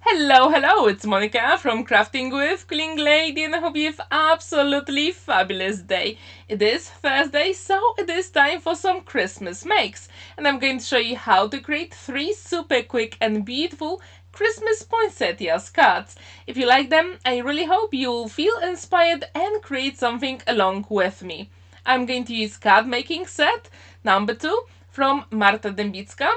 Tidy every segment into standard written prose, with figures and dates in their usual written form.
Hello, it's Monica from Crafting with Quilling Lady, and I hope you have absolutely fabulous day. It is Thursday, so it is time for some Christmas makes, and I'm going to show you how to create 3 super quick and beautiful Christmas poinsettias cards. If you like them, I really hope you'll feel inspired and create something along with me. I'm going to use card making set number 2 from Marta Debicka,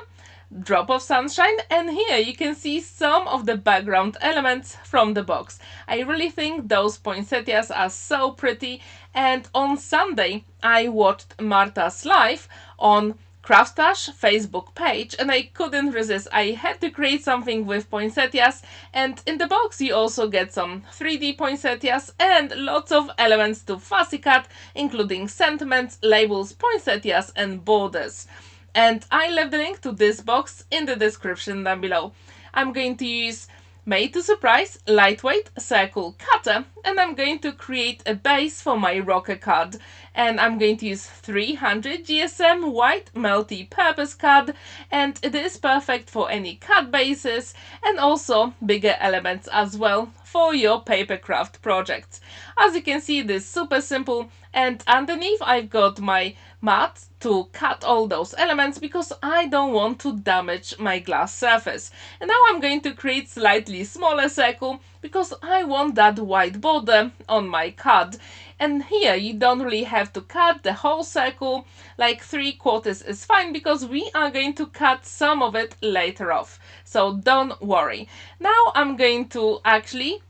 Drop of Sunshine, and here you can see some of the background elements from the box. I really think those poinsettias are so pretty, and on Sunday I watched Marta's live on Craftash Facebook page and I couldn't resist. I had to create something with poinsettias, and in the box you also get some 3D poinsettias and lots of elements to fussy cut, including sentiments, labels, poinsettias and borders. And I left the link to this box in the description down below. I'm going to use Made to Surprise lightweight circle cutter, and I'm going to create a base for my rocker card, and I'm going to use 300 GSM white multi-purpose card, and it is perfect for any card bases and also bigger elements as well for your paper craft projects. As you can see, this is super simple, and underneath I've got my mat to cut all those elements because I don't want to damage my glass surface. And now I'm going to create slightly smaller circle because I want that white border on my card. And here you don't really have to cut the whole circle, like 3/4 is fine because we are going to cut some of it later off. So don't worry. Now I'm going to actually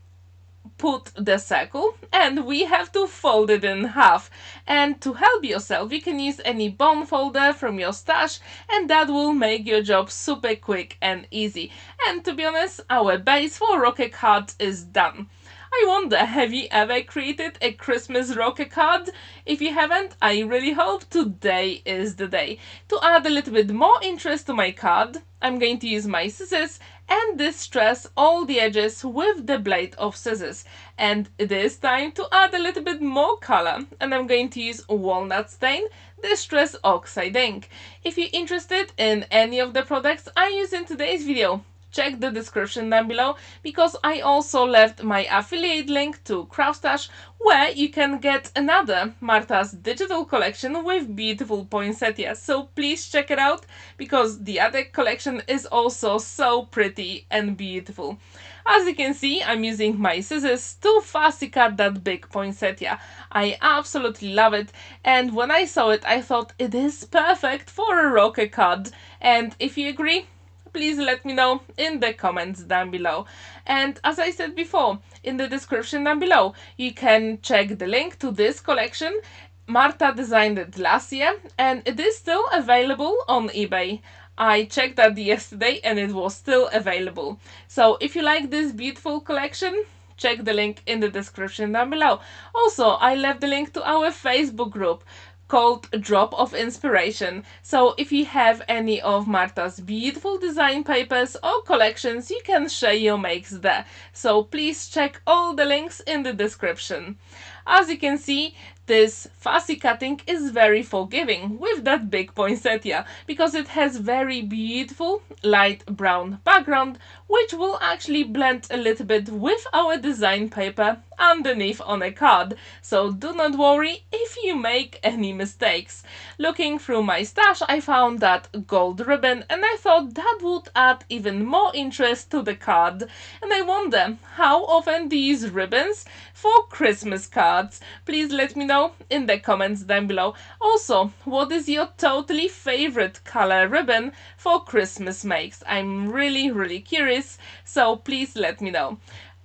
put the circle and we have to fold it in half, and to help yourself you can use any bone folder from your stash, and that will make your job super quick and easy. And to be honest, our base for rocker card is done. I wonder, have you ever created a Christmas rocker card? If you haven't, I really hope today is the day. To add a little bit more interest to my card, I'm going to use my scissors and distress all the edges with the blade of scissors. And it is time to add a little bit more color, and I'm going to use Walnut stain, distress Oxide ink. If you're interested in any of the products I use in today's video, check the description down below because I also left my affiliate link to Craftash, where you can get another Marta's digital collection with beautiful poinsettias. So please check it out because the other collection is also so pretty and beautiful. As you can see, I'm using my scissors to fussy cut that big poinsettia. I absolutely love it, and when I saw it I thought it is perfect for a rocker card. And if you agree, please let me know in the comments down below. And as I said before, in the description down below you can check the link to this collection. Marta designed it last year and it is still available on eBay. I checked that yesterday and it was still available. So if you like this beautiful collection, check the link in the description down below. Also, I left the link to our Facebook group called Drop of Inspiration. So if you have any of Marta's beautiful design papers or collections, you can share your makes there. So please check all the links in the description. As you can see, this fussy cutting is very forgiving with that big poinsettia because it has very beautiful light brown background, which will actually blend a little bit with our design paper underneath on a card. So do not worry if you make any mistakes. Looking through my stash, I found that gold ribbon and I thought that would add even more interest to the card. And I wonder, how often do you use ribbons for Christmas cards? Please let me know in the comments down below. Also, what is your totally favorite color ribbon for Christmas makes? I'm really curious, so please let me know.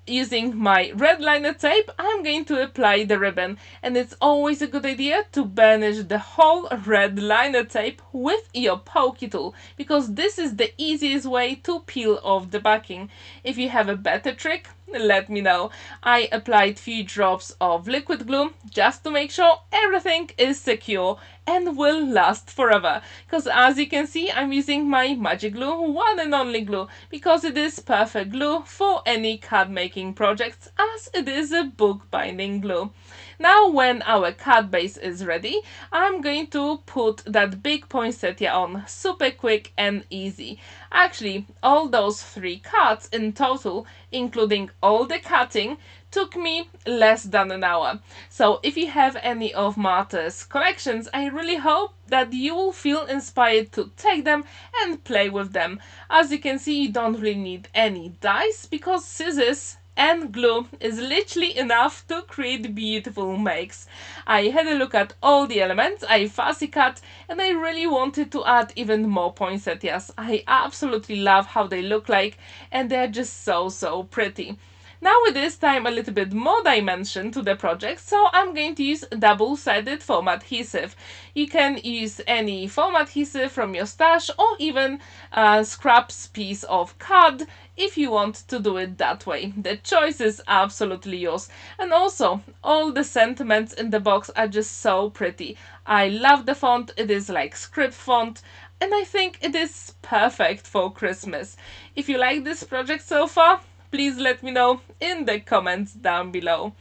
Using my red liner tape, I'm going to apply the ribbon, and it's always a good idea to burnish the whole red liner tape with your pokey tool because this is the easiest way to peel off the backing. If you have a better trick, let me know. I applied few drops of liquid glue just to make sure everything is secure and will last forever, because as you can see I'm using my magic glue, one and only glue, because it is perfect glue for any card making projects as it is a book binding glue. Now when our card base is ready, I'm going to put that big poinsettia on, super quick and easy. Actually, all those 3 cards in total, including all the cutting, took me less than an hour. So if you have any of Marta's collections, I really hope that you will feel inspired to take them and play with them. As you can see, you don't really need any dice because scissors and glue is literally enough to create beautiful makes. I had a look at all the elements, I fussy cut, and I really wanted to add even more poinsettias. I absolutely love how they look like, and they're just so pretty. Now it is time a little bit more dimension to the project, so I'm going to use double-sided foam adhesive. You can use any foam adhesive from your stash or even a scraps piece of card if you want to do it that way. The choice is absolutely yours. And also, all the sentiments in the box are just so pretty. I love the font, it is like script font, and I think it is perfect for Christmas. If you like this project so far, please let me know in the comments down below.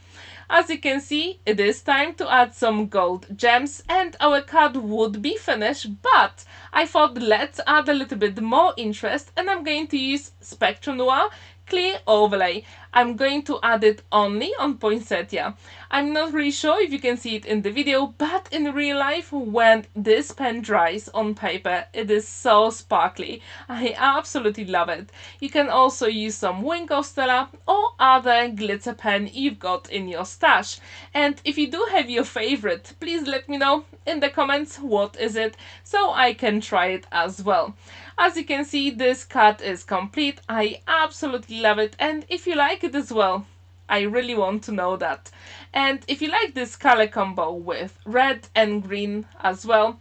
As you can see, it is time to add some gold gems and our card would be finished, but I thought let's add a little bit more interest and I'm going to use Spectrum Noir clear overlay. I'm going to add it only on Poinsettia. I'm not really sure if you can see it in the video, but in real life when this pen dries on paper, it is so sparkly. I absolutely love it. You can also use some Wink of Stella or other glitter pen you've got in your stash. And if you do have your favorite, please let me know in the comments what is it so I can try it as well. As you can see, this card is complete. I absolutely love it, and if you like it as well, I really want to know that. And if you like this color combo with red and green as well,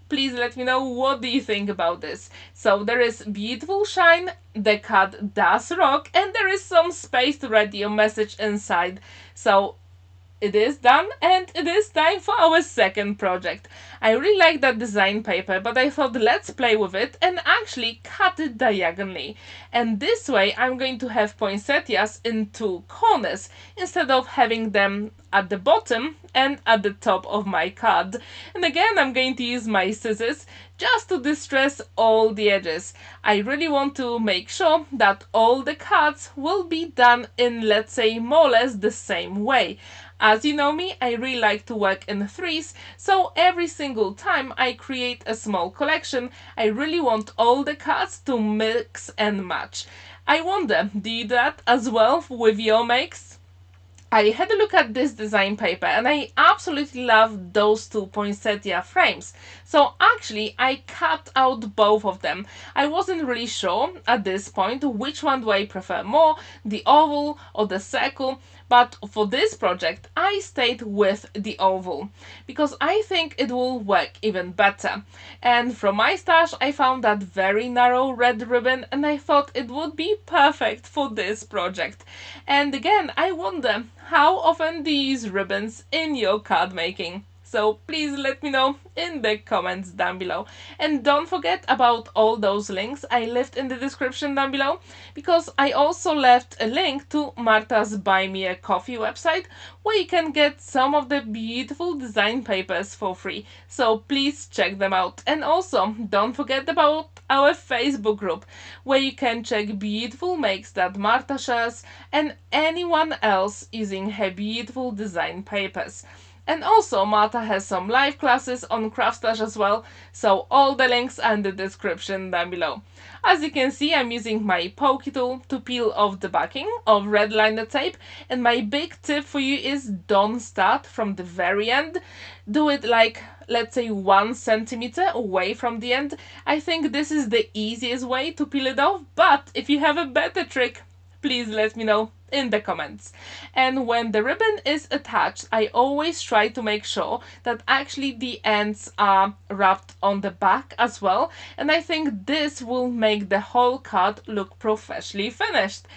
please let me know what do you think about this. So there is beautiful shine, the card does rock, and there is some space to write your message inside. So it is done and it is time for our second project. I really like that design paper, but I thought let's play with it and actually cut it diagonally. And this way I'm going to have poinsettias in 2 corners instead of having them at the bottom and at the top of my card. And again, I'm going to use my scissors just to distress all the edges. I really want to make sure that all the cards will be done in, let's say, more or less the same way. As you know me, I really like to work in 3s, so every single time I create a small collection, I really want all the cards to mix and match. I wonder, do you do that as well with your makes? I had a look at this design paper and I absolutely love those 2 poinsettia frames. So actually I cut out both of them. I wasn't really sure at this point which one do I prefer more, the oval or the circle, but for this project I stayed with the oval because I think it will work even better. And from my stash I found that very narrow red ribbon and I thought it would be perfect for this project. And again, I wonder, how often do you use ribbons in your card making? So please let me know in the comments down below. And don't forget about all those links I left in the description down below, because I also left a link to Marta's Buy Me a Coffee website where you can get some of the beautiful design papers for free. So please check them out. And also don't forget about our Facebook group where you can check beautiful makes that Marta shares and anyone else using her beautiful design papers. And also Marta has some live classes on Craftstash as well, so all the links are in the description down below. As you can see, I'm using my pokey tool to peel off the backing of red liner tape, and my big tip for you is don't start from the very end. Do it like, let's say, 1 centimeter away from the end. I think this is the easiest way to peel it off, but if you have a better trick, please let me know in the comments. And when the ribbon is attached, I always try to make sure that actually the ends are wrapped on the back as well, and I think this will make the whole card look professionally finished.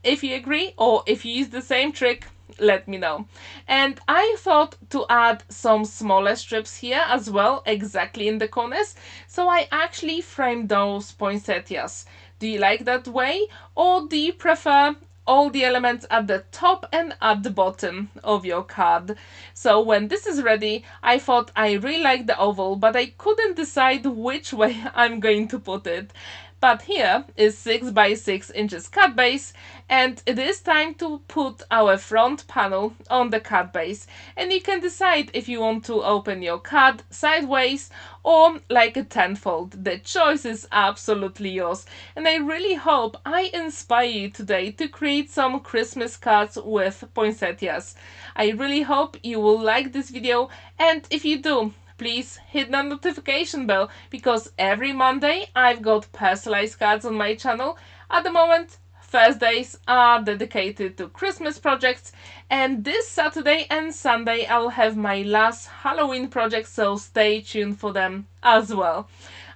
If you agree or if you use the same trick, let me know. And I thought to add some smaller strips here as well, exactly in the corners, so I actually framed those poinsettias. Do you like that way, or do you prefer all the elements at the top and at the bottom of your card. So when this is ready, I thought I really like the oval, but I couldn't decide which way I'm going to put it. But here is 6 by 6 inches card base, and it is time to put our front panel on the card base. And you can decide if you want to open your card sideways or like a tenfold. The choice is absolutely yours. And I really hope I inspire you today to create some Christmas cards with poinsettias. I really hope you will like this video, and if you do, please hit the notification bell, because every Monday I've got personalized cards on my channel. At the moment, Thursdays are dedicated to Christmas projects, and this Saturday and Sunday I'll have my last Halloween project, so stay tuned for them as well.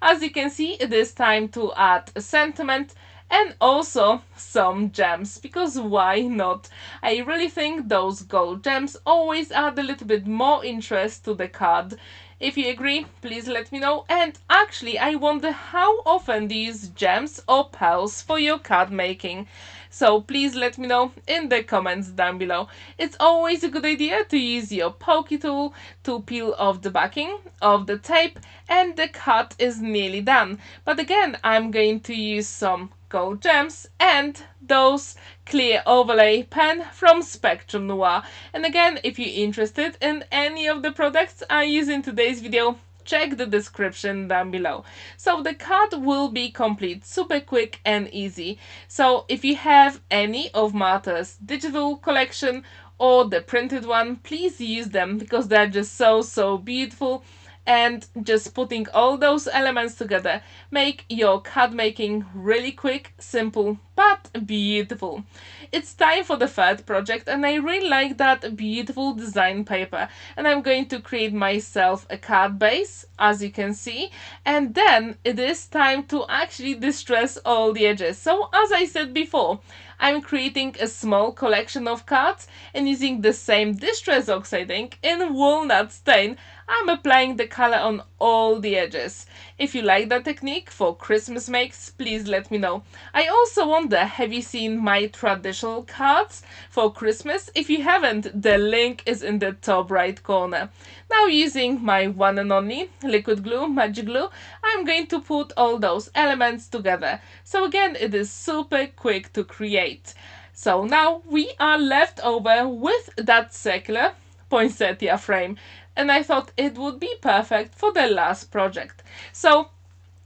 As you can see, it is time to add a sentiment and also some gems, because why not? I really think those gold gems always add a little bit more interest to the card. If you agree, please let me know. And actually, I wonder how often do you use gems or pearls for your card making? So please let me know in the comments down below. It's always a good idea to use your pokey tool to peel off the backing of the tape, and the card is nearly done. But again, I'm going to use some gold gems and those clear overlay pen from Spectrum Noir. And again, if you're interested in any of the products I use in today's video, check the description down below. So the card will be complete super quick and easy. So if you have any of Marta's digital collection or the printed one, please use them, because they're just so beautiful. And just putting all those elements together make your card making really quick, simple, but beautiful. It's time for the third project, and I really like that beautiful design paper, and I'm going to create myself a card base, as you can see, and then it is time to actually distress all the edges. So as I said before, I'm creating a small collection of cards, and using the same Distress Oxide ink in Walnut stain, I'm applying the color on all the edges. If you like that technique for Christmas makes, please let me know. I also wonder, have you seen my traditional cards for Christmas? If you haven't, the link is in the top right corner. Now, using my one and only liquid glue, magic glue, I'm going to put all those elements together. So again, it is super quick to create. So now we are left over with that circular poinsettia frame, and I thought it would be perfect for the last project. So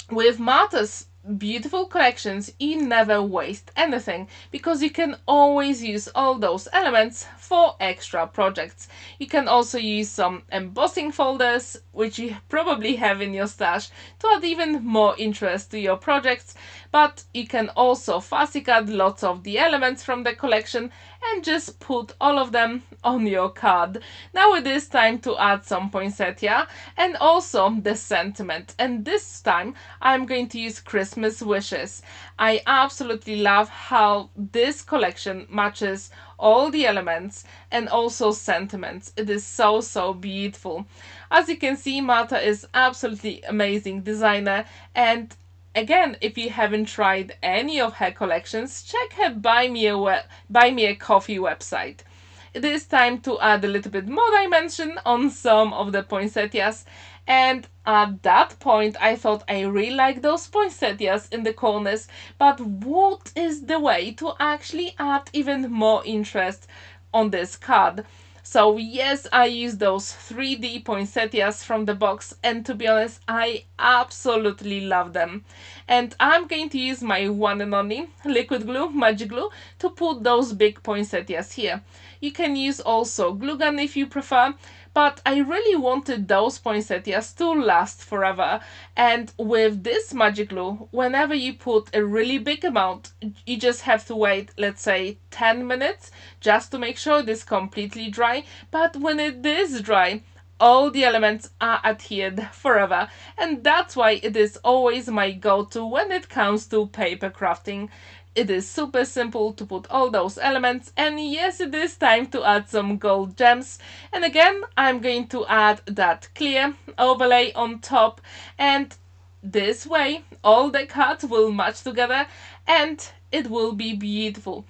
with Marta's beautiful collections, you never waste anything, because you can always use all those elements for extra projects. You can also use some embossing folders, which you probably have in your stash, to add even more interest to your projects. But you can also fussy cut lots of the elements from the collection and just put all of them on your card. Now it is time to add some poinsettia and also the sentiment, and this time I'm going to use Christmas wishes. I absolutely love how this collection matches all the elements and also sentiments. It is so beautiful. As you can see, Marta is absolutely amazing designer, and again, if you haven't tried any of her collections, check her Buy Me a Coffee website. It is time to add a little bit more dimension on some of the poinsettias, and at that point I thought I really like those poinsettias in the corners, but what is the way to actually add even more interest on this card? So yes, I used those 3D poinsettias from the box, and to be honest, I absolutely love them. And I'm going to use my one and only liquid glue, magic glue, to put those big poinsettias here. You can use also glue gun if you prefer, but I really wanted those poinsettias to last forever. And with this magic glue, whenever you put a really big amount, you just have to wait, let's say 10 minutes, just to make sure it is completely dry. But when it is dry, all the elements are adhered forever, and that's why it is always my go-to when it comes to paper crafting. It is super simple to put all those elements, and yes, it is time to add some gold gems. And again, I'm going to add that clear overlay on top, and this way all the cards will match together and it will be beautiful.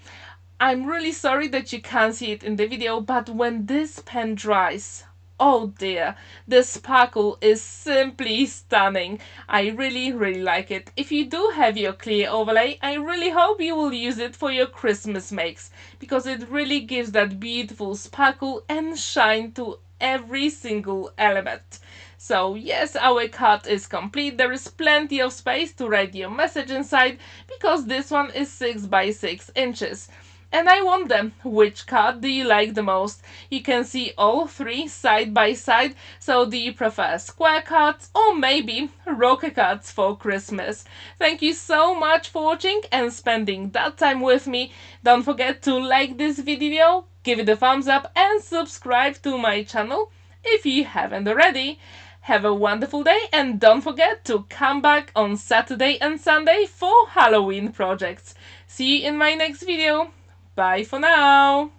I'm really sorry that you can't see it in the video, but when this pen dries, oh dear, the sparkle is simply stunning. I really like it. If you do have your clear overlay, I really hope you will use it for your Christmas makes, because it really gives that beautiful sparkle and shine to every single element. So yes, our card is complete. There is plenty of space to write your message inside, because this one is 6 by 6 inches. And I wonder, which card do you like the most? You can see all three side by side, so do you prefer square cards or maybe rocker cards for Christmas? Thank you so much for watching and spending that time with me. Don't forget to like this video, give it a thumbs up and subscribe to my channel if you haven't already. Have a wonderful day and don't forget to come back on Saturday and Sunday for Halloween projects. See you in my next video. Bye for now!